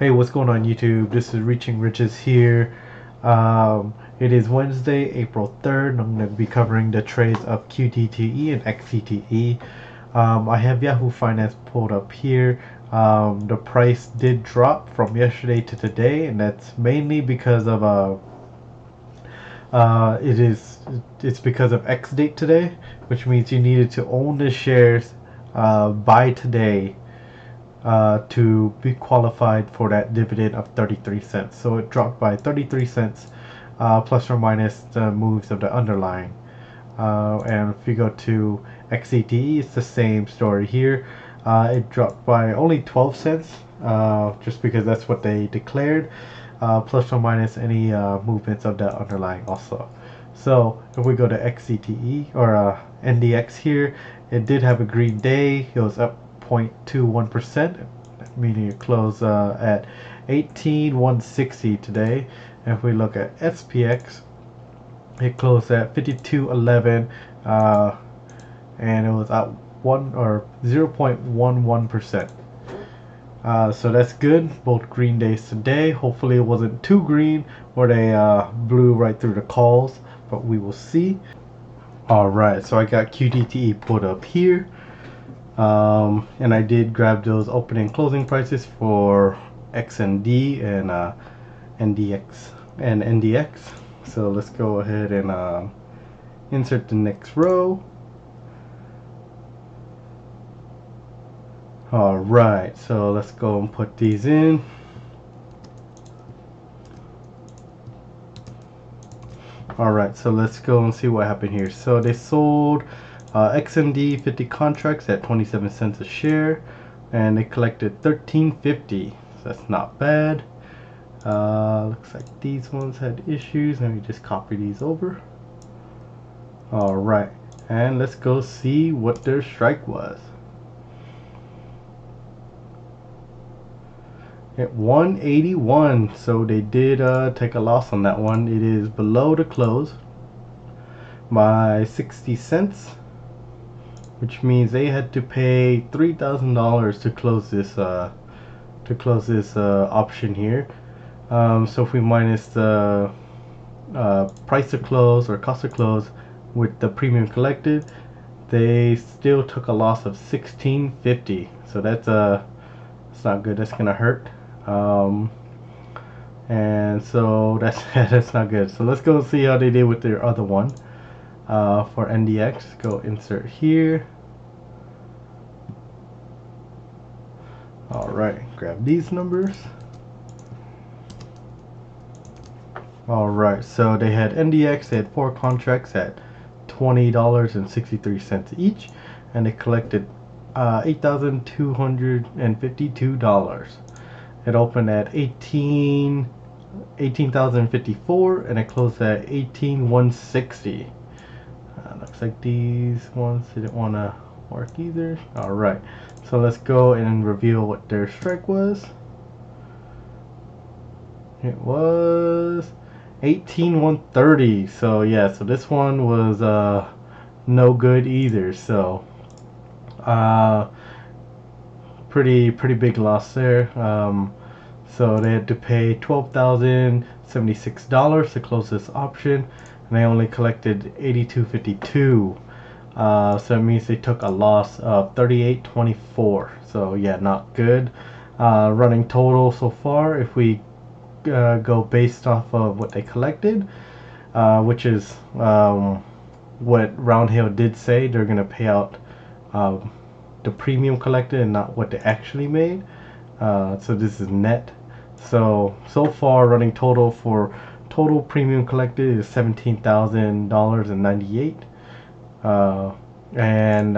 Hey, what's going on YouTube? This is Reaching Riches here. It is Wednesday, April 3rd. I'm going to be covering the trades of QDTE and XDTE. I have Yahoo Finance pulled up here. The price did drop from yesterday to today, and that's mainly because of it's because of X date today, which means you needed to own the shares by today to be qualified for that dividend of 33 cents. So it dropped by 33 cents plus or minus the moves of the underlying. And if you go to XDTE, it's the same story here. It dropped by only 12 cents just because that's what they declared, plus or minus any movements of the underlying also. So if we go to XDTE or NDX here, it did have a green day. It was up 0.21%, meaning it closed at 18,160 today. And if we look at SPX, it closed at 52.11, and it was up 0.11%. So that's good. Both green days today. Hopefully it wasn't too green where they blew right through the calls, but we will see. Alright, so I got QDTE put up here. And I did grab those opening and closing prices for XND and NDX. So let's go ahead and insert the next row. Alright, so let's go and put these in. Alright, so let's go and see what happened here. So they sold XMD 50 contracts at 27 cents a share, and they collected $13.50. So that's not bad. Looks like these ones had issues. Let me just copy these over. Alright, and let's go see what their strike was. At 181, so they did take a loss on that one. It is below the close by 60 cents, which means they had to pay $3,000 to close this option here. So if we minus the price to close or cost to close with the premium collected, they still took a loss of $16.50. So that's not good. That's gonna hurt. And so that's not good. So let's go see how they did with their other one. For NDX, go insert here. Alright, grab these numbers. Alright, so they had NDX, they had 4 contracts at $20.63 each, and they collected $8,252. It opened at 18,054, and it closed at 18,160. Looks like these ones didn't want to work either. Alright, so let's go and reveal what their strike was. It was 18,130. So yeah, so this one was no good either. So pretty big loss there. So they had to pay $12,076 to close this option, and they only collected $82.52. So it means they took a loss of $38.24. So yeah, not good. Running total so far, if we go based off of what they collected, which is what RoundHill did say, they're gonna pay out the premium collected and not what they actually made. So this is net. So far running total for total premium collected is $17,000.98, and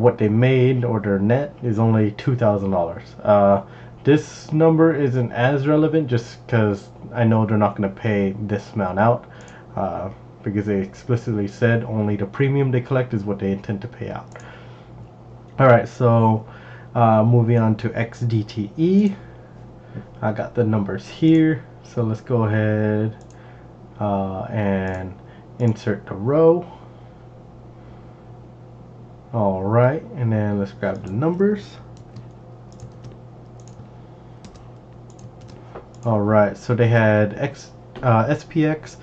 what they made, or their net, is only $2,000. This number isn't as relevant just because I know they're not going to pay this amount out, because they explicitly said only the premium they collect is what they intend to pay out. Alright, so moving on to XDTE. I got the numbers here, so let's go ahead and insert the row. Alright, and then let's grab the numbers. All right, so they had SPX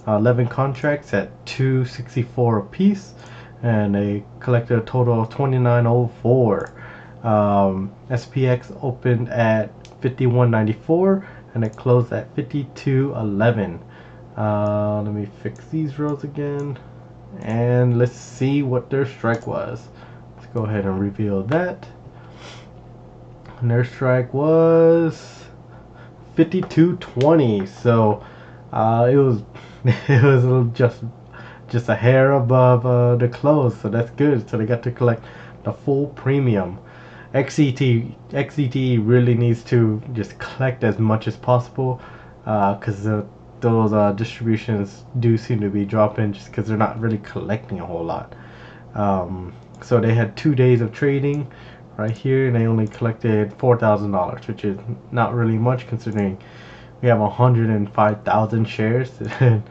11 contracts at 264 apiece, and they collected a total of 2904. SPX opened at 51.94 and it closed at 52.11. Let me fix these rows again, and let's see what their strike was. Let's go ahead and reveal that. And their strike was 52.20. So it was it was just a hair above the close. So that's good. So they got to collect the full premium. XDTE really needs to just collect as much as possible, because those distributions do seem to be dropping just because they're not really collecting a whole lot. So they had 2 days of trading right here, and they only collected $4,000, which is not really much considering we have 105,000 shares. And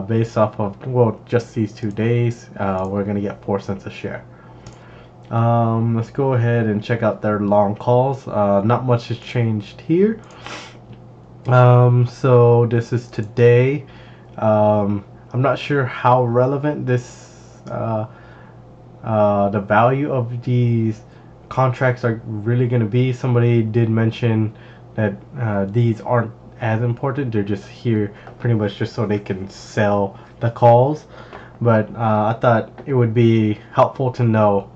based off of, well, just these 2 days, we're gonna get 4 cents a share. Let's go ahead and check out their long calls. Not much has changed here. So this is today. I'm not sure how relevant this the value of these contracts are really going to be. Somebody did mention that these aren't as important. They're just here pretty much just so they can sell the calls. But I thought it would be helpful to know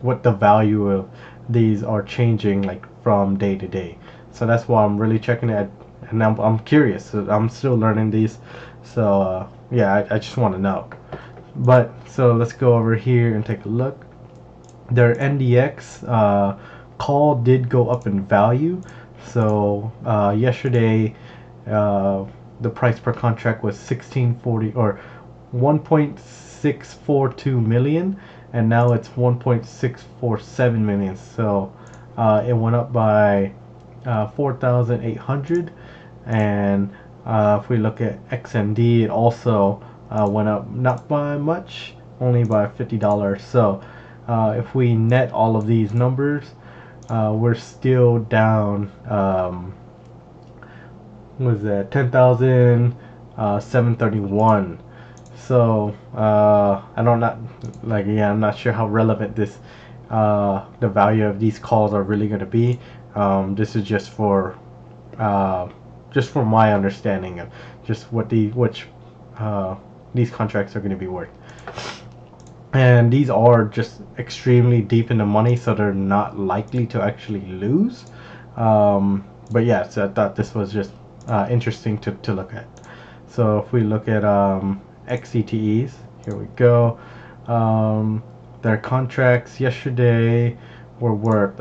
what the value of these are changing like from day to day. So that's why I'm really checking it, and I'm curious. So I'm still learning these. So yeah, I just want to know. But so let's go over here and take a look. Their NDX call did go up in value. So yesterday the price per contract was 1640 or 1.642 million, and now it's 1.647 million. So it went up by 4,800. And if we look at XMD, it also went up not by much, only by $50. So if we net all of these numbers, we're still down. What was that? 10,731. So I don't not like yeah, I'm not sure how relevant this the value of these calls are really going to be. This is just for my understanding of just what these contracts are going to be worth. And these are just extremely deep in the money, so they're not likely to actually lose. But yeah, so I thought this was just interesting to look at. So if we look at XDTEs, here we go. Their contracts yesterday were worth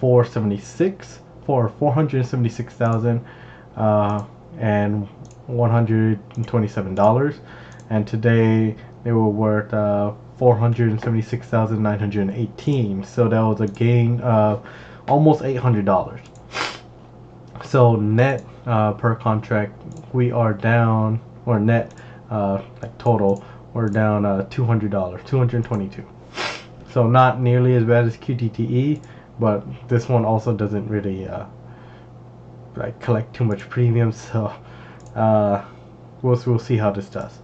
476,000 and $127, and today they were worth 476,918. So that was a gain of almost $800. So net per contract, we are down, or net like total, we're down $200, 222. So not nearly as bad as QDTE, but this one also doesn't really like collect too much premium. So we'll see how this does.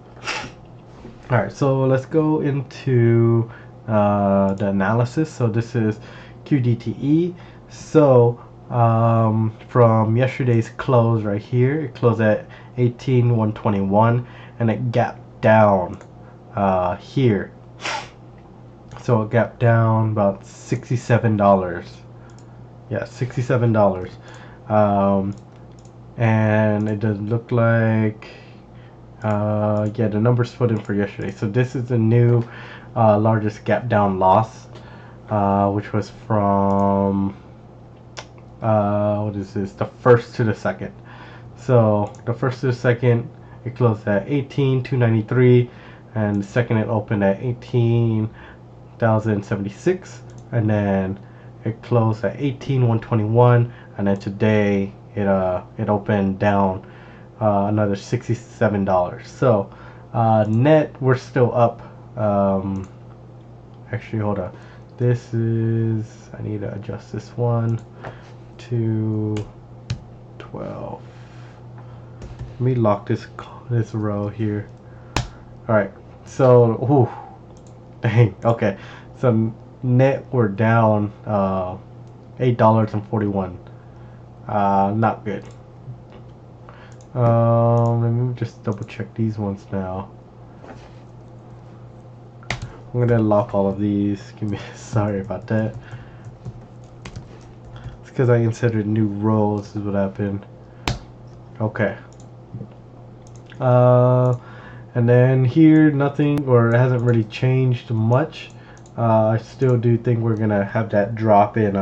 All right, so let's go into the analysis. So this is QDTE. So from yesterday's close right here, it closed at 18,121, and it gapped down here. So it gapped down about $67. Yeah, $67. And it does look like yeah, the numbers put in for yesterday. So this is the new largest gap down loss, which was from what is this? The first to the second. So the first to the second, it closed at 18,293, and the second it opened at 18,076, and then it closed at 18,121, and then today it opened down another $67. So net we're still up. Actually, hold on. This is, I need to adjust this one to 12. Let me lock this row here. All right. So, ooh, dang. Okay. So net we're down $8.41. Not good. Let me just double check these ones now. I'm gonna lock all of these. Give me sorry about that. It's because I inserted new rows. This is what happened. Okay. And then here nothing, or it hasn't really changed much. I still do think we're gonna have that drop in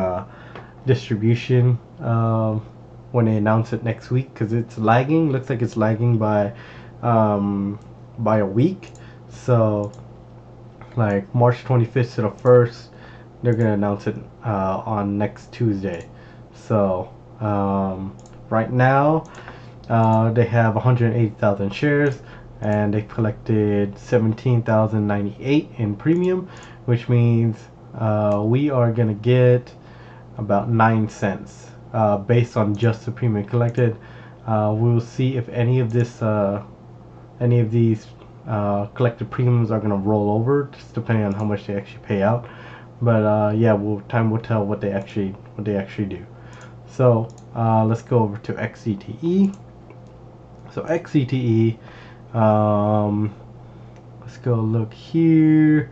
distribution when they announce it next week, because it's lagging. Looks like it's lagging by a week. So like March 25th to the 1st, they're gonna announce it on next Tuesday. So right now they have 180,000 shares, and they collected 17,098 in premium, which means we are gonna get about 9 cents based on just the premium collected. We'll see if any of these collected premiums are gonna roll over, just depending on how much they actually pay out. But yeah, time will tell what they actually do. So let's go over to XDTE. So XDTE, let's go look here.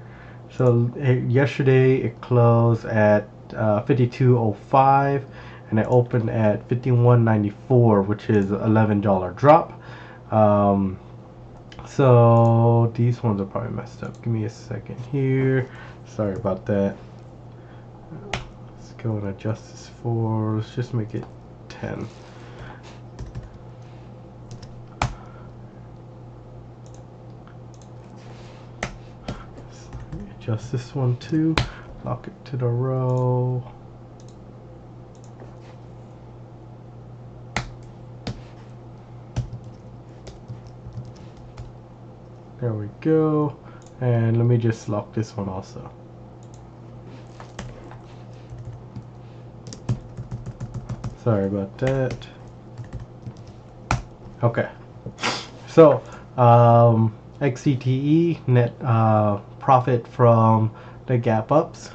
So yesterday it closed at 52.05, and it opened at 51.94, which is $11 drop. So these ones are probably messed up. Give me a second here. Sorry about that. Let's go and adjust this for, let's just make it 10. Adjust this one too. Lock it to the row. There we go. And let me just lock this one also. Sorry about that. Okay. So XDTE net profit from the gap ups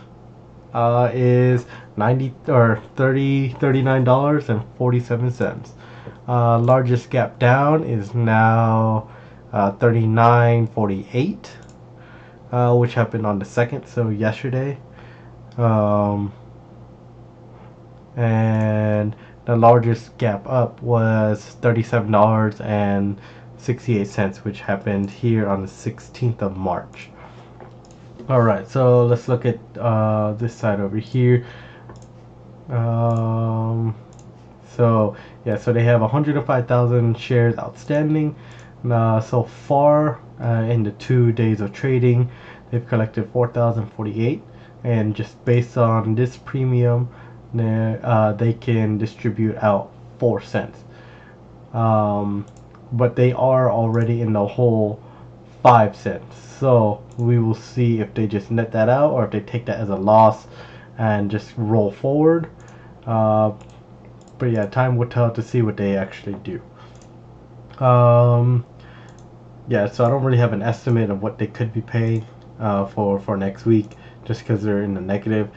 is $39.47. Largest gap down is now 39.48, which happened on the 2nd, so yesterday. And the largest gap up was $37.68, which happened here on the 16th of March. Alright, so let's look at this side over here. So yeah, so they have 105,000 shares outstanding. So far in the 2 days of trading, they've collected 4,048, and just based on this premium, they can distribute out 4 cents. But they are already in the hole 5 cents. So we will see if they just net that out, or if they take that as a loss and just roll forward. But yeah, time will tell to see what they actually do. Yeah, so I don't really have an estimate of what they could be paid for next week, just because they're in the negative.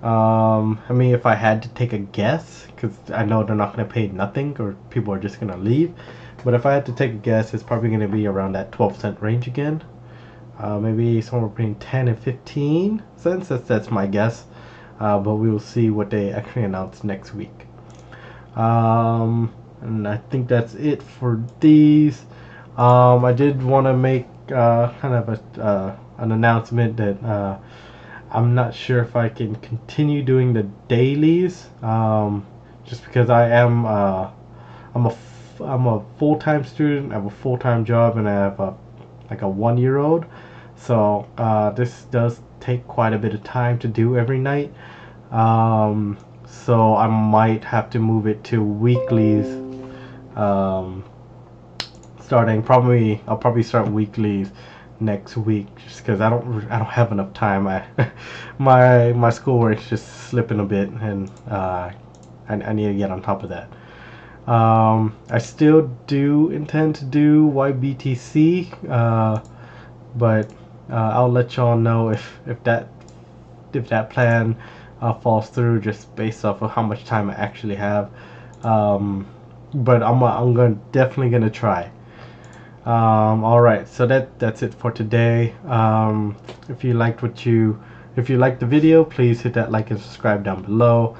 I mean, if I had to take a guess, because I know they're not going to pay nothing, or people are just going to leave, but if I had to take a guess, it's probably going to be around that 12-cent range again. Maybe somewhere between 10 and 15 cents. That's my guess. But we will see what they actually announce next week. And I think that's it for these. I did want to make kind of an announcement that I'm not sure if I can continue doing the dailies, just because I'm a full-time student. I have a full-time job, and I have a 1-year-old. So this does take quite a bit of time to do every night. So I might have to move it to weeklies. I'll probably start weeklies next week, just because I don't have enough time. My schoolwork's just slipping a bit, and I need to get on top of that. I still do intend to do YBTC, but I'll let y'all know if that plan falls through, just based off of how much time I actually have. But I'm gonna definitely gonna try. All right, so that's it for today. If you liked if you liked the video, please hit that like and subscribe down below.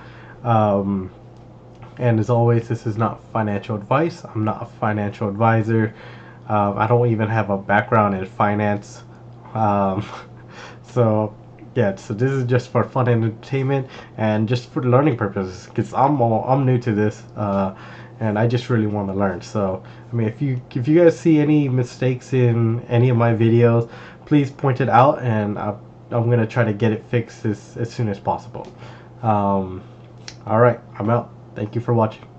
And as always, this is not financial advice. I'm not a financial advisor. I don't even have a background in finance. Um, so yeah, so this is just for fun and entertainment and just for learning purposes, because I'm new to this, and I just really want to learn. So I mean, if you guys see any mistakes in any of my videos, please point it out, and I'm gonna try to get it fixed as soon as possible. All right, I'm out. Thank you for watching.